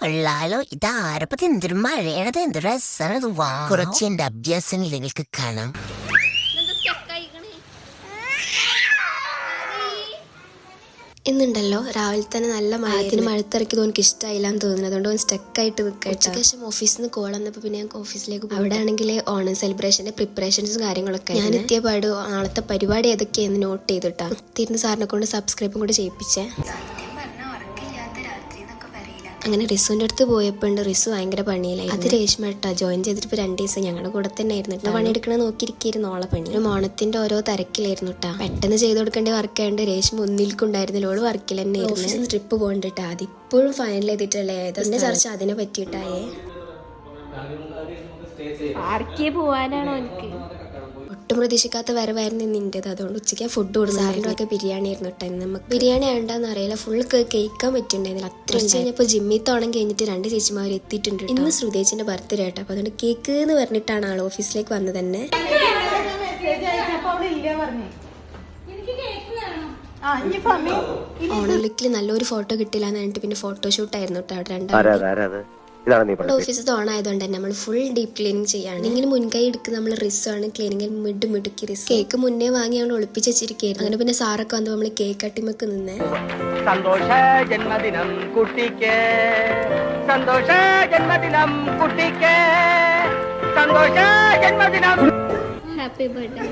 കൊള്ളാലോ, ഇതാരപ്പത്തി എന്തൊരു മഴയാണത്, എന്ത് രസമാണത്. കുറച്ച് എന്റെ അഭ്യാസം നിങ്ങൾക്ക് കാണാം. ഇന്നുണ്ടല്ലോ രാവിലെ തന്നെ നല്ല മഴത്തിന് മഴത്തിറക്കി തോന്നിക്ക് ഇഷ്ടമായില്ലാന്ന് തോന്നുന്നത്. അതുകൊണ്ട് സ്റ്റക്കായിട്ട് നിൽക്കാം. ശേഷം ഓഫീസിൽ നിന്ന് കോൾ വന്നപ്പോൾ പിന്നെ ഞാൻ ഓഫീസിലേക്ക് പോകും. അവിടെ ആണെങ്കിൽ ഓണം സെലിബ്രേഷന്റെ പ്രിപ്പറേഷൻസും കാര്യങ്ങളൊക്കെ. ഞാൻ എത്തിയ പാട് നാളത്തെ പരിപാടി ഏതൊക്കെയാന്ന് നോട്ട് ചെയ്തിട്ടാ. ഒത്തിരി സാറിനെ കൊണ്ട് സബ്സ്ക്രൈബും കൂടി ചെയ്യിപ്പിച്ചേ. അങ്ങനെ റിസുവിൻ്റെ അടുത്ത് പോയപ്പോൾ റിസു ഭയങ്കര പണിയിലായി. അത് രേഷ്മ കേട്ടാ ജോയിൻ ചെയ്തിട്ട് ഇപ്പോൾ 2 ദിവസം ഞങ്ങളുടെ കൂടെ തന്നെ ആയിരുന്നു കേട്ടോ. പണിയെടുക്കണ നോക്കിയിരിക്കുന്നു ഓളെ പണി. ഒരു മോണത്തിന്റെ ഓരോ തിരക്കിലായിരുന്നു കേട്ടാ. പെട്ടെന്ന് ചെയ്ത് കൊടുക്കേണ്ട വർക്ക് ആയതുകൊണ്ട് രേഷ്മ ഒന്നിൽക്കുണ്ടായിരുന്നില്ല. ഓള് വർക്കിൽ തന്നെ ആയിരുന്നു. ട്രിപ്പ് പോകണ്ടിട്ടാ. അതിപ്പോഴും ഫൈനൽ ചെയ്തിട്ടല്ലേ. അതിന്റെ ചർച്ച അതിനെ പറ്റിയിട്ടായേ. പോവാനാണോ എനിക്ക് ഒട്ടും പ്രതീക്ഷിക്കാത്ത വരവായിരുന്നു നിന്റേത്. അതുകൊണ്ട് ഉച്ചയ്ക്ക് ഫുഡ് കൊടുക്കും. സാറിൻ്റെ ബിരിയാണി ആയിരുന്നു കേട്ടോ. നമുക്ക് ബിരിയാണി വേണ്ടെന്ന് അറിയില്ല. ഫുള്ള് കേൾക്കാൻ പറ്റുന്നുണ്ടായിരുന്നില്ല. അത്ര കഴിഞ്ഞപ്പോൾ ജിമ്മിത്തോണം കഴിഞ്ഞിട്ട് 2 ചേച്ചിമാർ എത്തിയിട്ടുണ്ട്. ഇന്ന് ശ്രുതേച്ചിന്റെ ബർത്ത്ഡേ ആട്ടോ. അപ്പൊ അതുകൊണ്ട് കേക്ക് എന്ന് പറഞ്ഞിട്ടാണ് ആൾ ഓഫീസിലേക്ക് വന്നത് തന്നെ. ഓണലുക്കിൽ നല്ലൊരു ഫോട്ടോ കിട്ടില്ല എന്ന് പറഞ്ഞിട്ട് പിന്നെ ഫോട്ടോഷൂട്ട് ആയിരുന്നു കേട്ടോ അവിടെ. 2 ഓഫീസ് ഓണായതുകൊണ്ട് തന്നെ നമ്മൾ ഫുൾ ഡീപ് ക്ലീനിങ് ചെയ്യാണ്. ഇങ്ങനെ മുൻകൈ എടുക്കുന്ന നമ്മൾ റിസ്സാണ് ക്ലീനിങ്ങിൽ മിടുക്കി റിസ്. കേക്ക് മുന്നേ വാങ്ങി നമ്മൾ ഒളിപ്പിച്ച് വെച്ചിരിക്കുകയായിരുന്നു. അങ്ങനെ പിന്നെ സാറൊക്കെ വന്നപ്പോൾ നമ്മൾ കേക്ക് കട്ടിമൊക്കെ നിന്നേ. സന്തോഷ ജന്മദിനം കുട്ടിക്ക്, സന്തോഷ ജന്മദിനം കുട്ടിക്ക്, സന്തോഷ ജന്മദിനം. Happy birthday.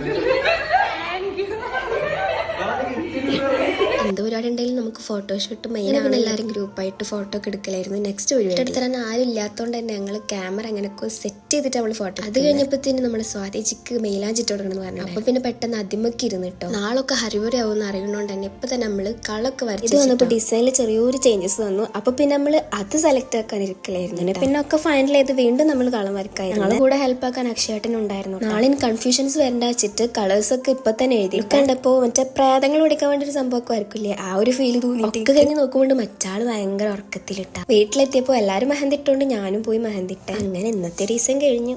എന്തോ ഒരാളുണ്ടെങ്കിലും നമുക്ക് ഫോട്ടോഷൂട്ട് മെയിനാണ്. എല്ലാവരും ഗ്രൂപ്പായിട്ട് ഫോട്ടോ ഒക്കെ എടുക്കലായിരുന്നു. നെക്സ്റ്റ് ഒരു അടുത്ത് തന്നെ ആരും ഇല്ലാത്തതുകൊണ്ട് തന്നെ ഞങ്ങൾ ക്യാമറ അങ്ങനെയൊക്കെ സെറ്റ് ചെയ്തിട്ട് നമ്മൾ ഫോട്ടോ. അത് കഴിഞ്ഞപ്പോഴത്തേനും നമ്മുടെ സ്വാതിച്ചിക്ക് മെയിലാഞ്ചിട്ട് കൊടുക്കണം പറഞ്ഞു. അപ്പൊ പിന്നെ പെട്ടെന്ന് അതിമൊക്കെ ഇരുന്ന് കേട്ടോ. നാളൊക്കെ ഹരിവരാവും അറിയണോണ്ട് തന്നെ ഇപ്പൊ തന്നെ നമ്മള് കളൊക്കെ വരച്ച് വന്നപ്പോൾ ഡിസൈനിൽ ചെറിയൊരു ചേഞ്ചസ് വന്നു. അപ്പൊ പിന്നെ നമ്മള് അത് സെലക്ട് ആക്കാൻ ഇരിക്കലായിരുന്നു. പിന്നെ ഒക്കെ ഫൈനൽ ചെയ്ത് വീണ്ടും നമ്മൾ കളം വരക്കായിരുന്നു. ഞങ്ങളെ കൂടെ ഹെൽപ്പ് ആക്കാൻ അക്ഷയേട്ടൻ ഉണ്ടായിരുന്നു. നാളെ കൺഫ്യൂഷൻസ് വരണ്ട വെച്ചിട്ട് കളേഴ്സ് ഒക്കെ ഇപ്പൊ തന്നെ എഴുതി കണ്ടപ്പോ മറ്റേ പ്രേതങ്ങൾ പഠിക്കാൻ വേണ്ടി ഒരു സംഭവമൊക്കെ വരക്കില്ലേ, ആ ഒരു ഫീല് തോന്നിയിട്ട് കഴിഞ്ഞ് നോക്കുമ്പോൾ മറ്റാള് ഭയങ്കര ഉറക്കത്തിലിട്ട. വീട്ടിലെത്തിയപ്പോ എല്ലാരും മെഹന്തി ഇട്ടോണ്ട് ഞാനും പോയി മെഹന്തി ഇട്ട. അങ്ങനെ ഇന്നത്തെ ദിവസം കഴിഞ്ഞു.